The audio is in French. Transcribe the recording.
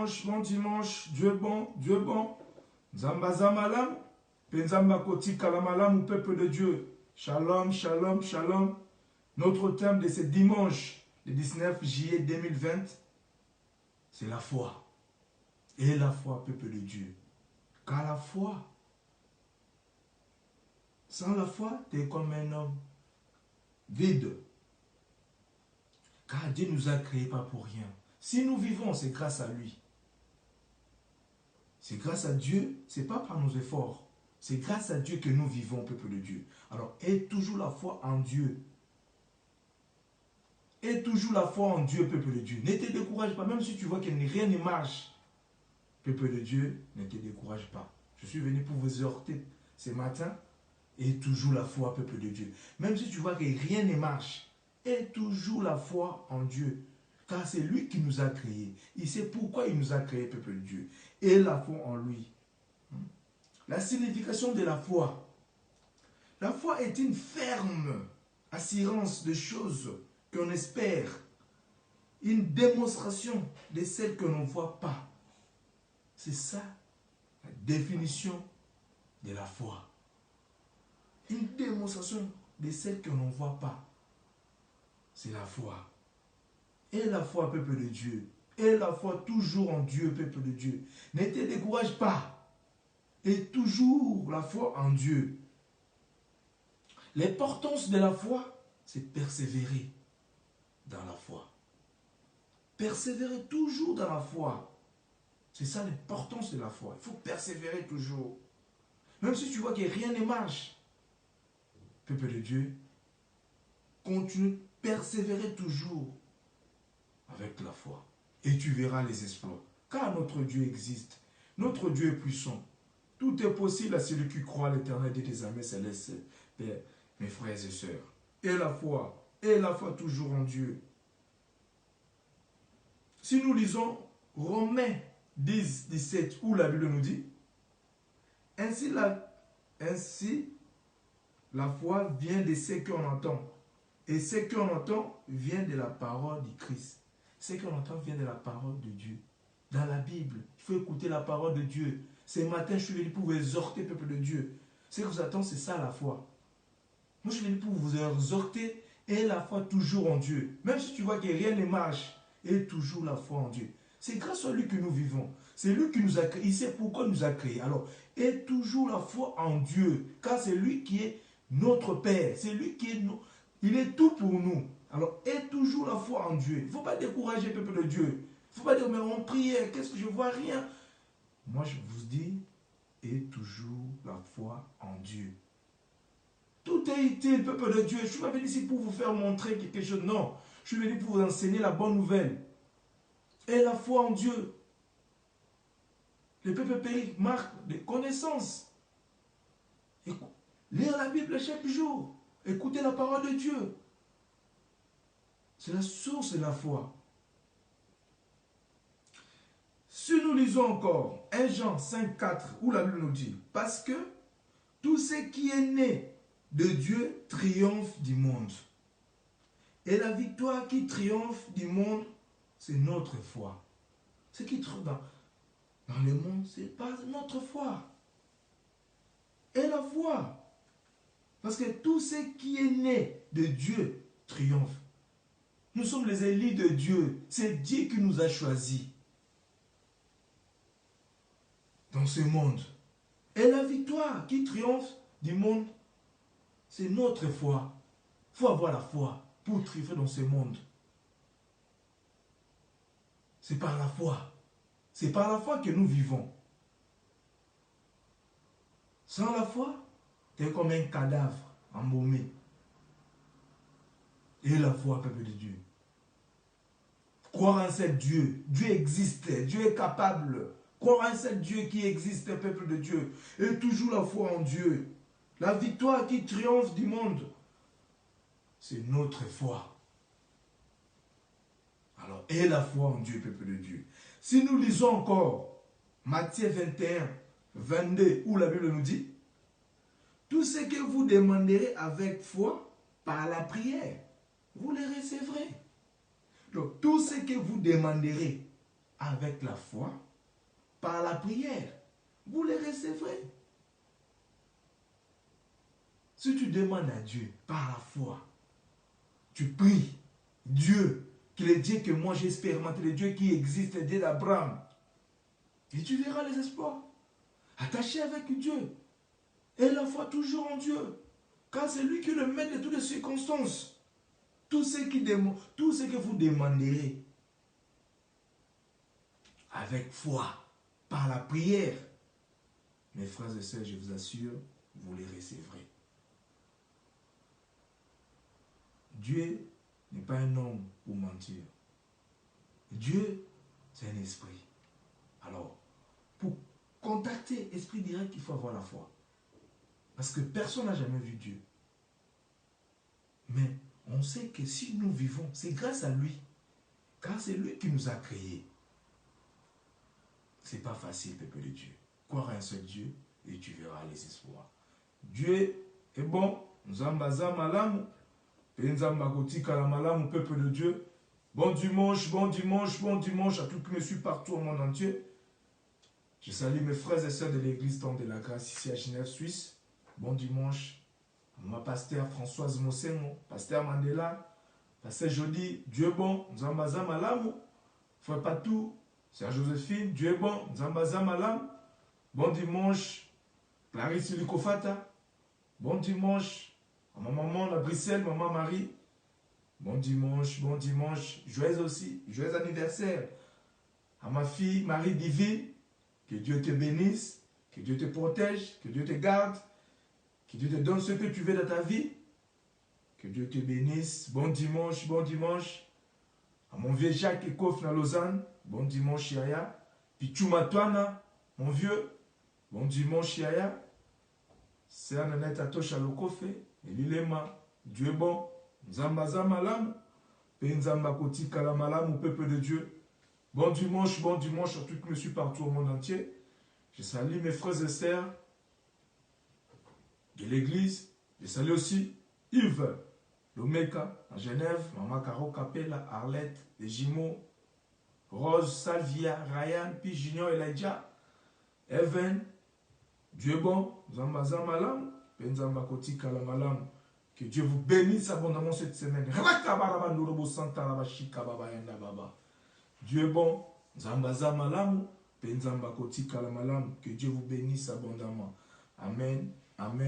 Bon dimanche, Dieu est bon, Dieu est bon. Zambaza malam, Penzamba koti kalamalam au peuple de Dieu. Shalom, shalom, shalom. Notre thème de ce dimanche, le 19 juillet 2020, c'est la foi. Et la foi, peuple de Dieu. Car la foi, sans la foi, tu es comme un homme vide. Car Dieu nous a créés pas pour rien. Si nous vivons, c'est grâce à lui. C'est grâce à Dieu, ce n'est pas par nos efforts. C'est grâce à Dieu que nous vivons, peuple de Dieu. Alors, aie toujours la foi en Dieu. Aie toujours la foi en Dieu, peuple de Dieu. Ne te décourage pas, même si tu vois que rien ne marche. Peuple de Dieu, ne te décourage pas. Je suis venu pour vous exhorter ce matin. Aie toujours la foi, peuple de Dieu. Même si tu vois que rien ne marche, aie toujours la foi en Dieu. Car c'est lui qui nous a créés. Il sait pourquoi il nous a créés, peuple de Dieu. Et la foi en lui. La signification de la foi. La foi est une ferme assurance de choses qu'on espère. Une démonstration de celles que l'on ne voit pas. C'est ça la définition de la foi. Une démonstration de celles que l'on ne voit pas. C'est la foi. Et la foi, peuple de Dieu. Et la foi toujours en Dieu, peuple de Dieu. Ne te décourage pas. Et toujours la foi en Dieu. L'importance de la foi, c'est persévérer dans la foi. Persévérer toujours dans la foi. C'est ça l'importance de la foi. Il faut persévérer toujours. Même si tu vois que rien ne marche. Peuple de Dieu, continue, persévérer toujours avec la foi. Et tu verras les exploits. Car notre Dieu existe. Notre Dieu est puissant. Tout est possible à celui qui croit à l'éternel de tes armées célestes, Père, mes frères et sœurs. Et la foi toujours en Dieu. Si nous lisons Romains 10, 17, où la Bible nous dit, ainsi la foi vient de ce qu'on entend. Et ce qu'on entend vient de la parole du Christ. Ce qu'on entend vient de la parole de Dieu. Dans la Bible, il faut écouter la parole de Dieu. Ce matin, je suis venu pour vous exhorter, peuple de Dieu. Ce que vous attendez, c'est ça la foi. Moi, je suis venu pour vous exhorter et la foi toujours en Dieu. Même si tu vois que rien ne marche, et toujours la foi en Dieu. C'est grâce à lui que nous vivons. C'est lui qui nous a créés. Il sait pourquoi il nous a créés. Alors, et toujours la foi en Dieu. Car c'est lui qui est notre Père. C'est lui qui est nous. Il est tout pour nous. Alors, et toujours la foi en Dieu. Il ne faut pas décourager, peuple de Dieu. Il ne faut pas dire, mais on prie, qu'est-ce que je vois rien. Moi, je vous dis, et toujours la foi en Dieu. Tout est utile, peuple de Dieu. Je ne suis pas venu ici pour vous faire montrer quelque chose. Non. Je suis venu pour vous enseigner la bonne nouvelle. Et la foi en Dieu. Le peuple périt marque des connaissances. Lire la Bible chaque jour. Écouter la parole de Dieu. C'est la source de la foi. Si nous lisons encore 1 Jean 5, 4, où la Bible nous dit, parce que tout ce qui est né de Dieu triomphe du monde. Et la victoire qui triomphe du monde, c'est notre foi. Ce qui triomphe dans le monde, ce n'est pas notre foi. Et la foi. Parce que tout ce qui est né de Dieu triomphe. Nous sommes les élus de Dieu. C'est Dieu qui nous a choisis dans ce monde. Et la victoire qui triomphe du monde, c'est notre foi. Il faut avoir la foi pour triompher dans ce monde. C'est par la foi. C'est par la foi que nous vivons. Sans la foi, tu es comme un cadavre embaumé. Et la foi, peuple de Dieu. Croire en ce Dieu. Dieu existe. Dieu est capable. Croire en ce Dieu qui existe, peuple de Dieu. Et toujours la foi en Dieu. La victoire qui triomphe du monde, c'est notre foi. Alors, et la foi en Dieu, peuple de Dieu. Si nous lisons encore Matthieu 21, 22, où la Bible nous dit, tout ce que vous demanderez avec foi, par la prière, vous le recevrez. Donc, tout ce que vous demanderez avec la foi, par la prière, vous les recevrez. Si tu demandes à Dieu par la foi, tu pries, Dieu, qui est le Dieu que moi j'ai expérimenté, le Dieu qui existe, le Dieu d'Abraham, et tu verras les espoirs. Attaché avec Dieu. Et la foi toujours en Dieu. Car c'est lui qui le met de toutes les circonstances. Tout ce que vous demanderez avec foi, par la prière, mes frères et sœurs, je vous assure, vous les recevrez. Dieu n'est pas un homme pour mentir. Dieu, c'est un esprit. Alors, pour contacter Esprit direct, il faut avoir la foi. Parce que personne n'a jamais vu Dieu. Mais on sait que si nous vivons, c'est grâce à lui. Car c'est lui qui nous a créés. C'est pas facile, peuple de Dieu. Croire à un seul Dieu et tu verras les espoirs. Dieu est bon. Nzambaza malamu. Nzamba kotika la malamu, peuple de Dieu. Bon dimanche, bon dimanche, bon dimanche à tous qui me suivent partout au monde entier. Je salue mes frères et sœurs de l'église Temple de la Grâce ici à Genève, Suisse. Bon dimanche à ma pasteur Françoise Mosengo, pasteur Mandela, pasteur Jody, Dieu est bon, Nzambaza malamu. Frère Patou, Sœur Joséphine, Dieu est bon, Nzambaza malamu. Bon dimanche, Clarisse Likofata. Bon dimanche à ma maman, la Bruxelles, maman Marie. Bon dimanche, joyeux aussi, joyeux anniversaire à ma fille Marie Divine. Que Dieu te bénisse, que Dieu te protège, que Dieu te garde, que Dieu te donne ce que tu veux dans ta vie. Que Dieu te bénisse. Bon dimanche, à mon vieux Jacques Ekof na Lausanne. Bon dimanche, Yaya. Pichou Matouana, mon vieux. Bon dimanche, Yaya. C'est un honnête Atocha Lokofe. Elilema, Dieu est bon. Nzambaza malamu. Penzamba kotika la malamu, peuple de Dieu. Bon dimanche, à tous qui me suivent partout au monde entier. Je salue mes frères et sœurs de l'église. Je salue aussi Yves Lomeka à Genève, Maman Caro Capella, Arlette, les Jumeaux, Rose, Salvia, Ryan, puis Junior, Elijah, Evan, Dieu est bon, Zambaza Malam, Penzamba Kotika la Malam. Que Dieu vous bénisse abondamment cette semaine. Dieu est bon. Zambaza malamu. Penzamba kotika la malamu. Que Dieu vous bénisse abondamment. Amen. Amen.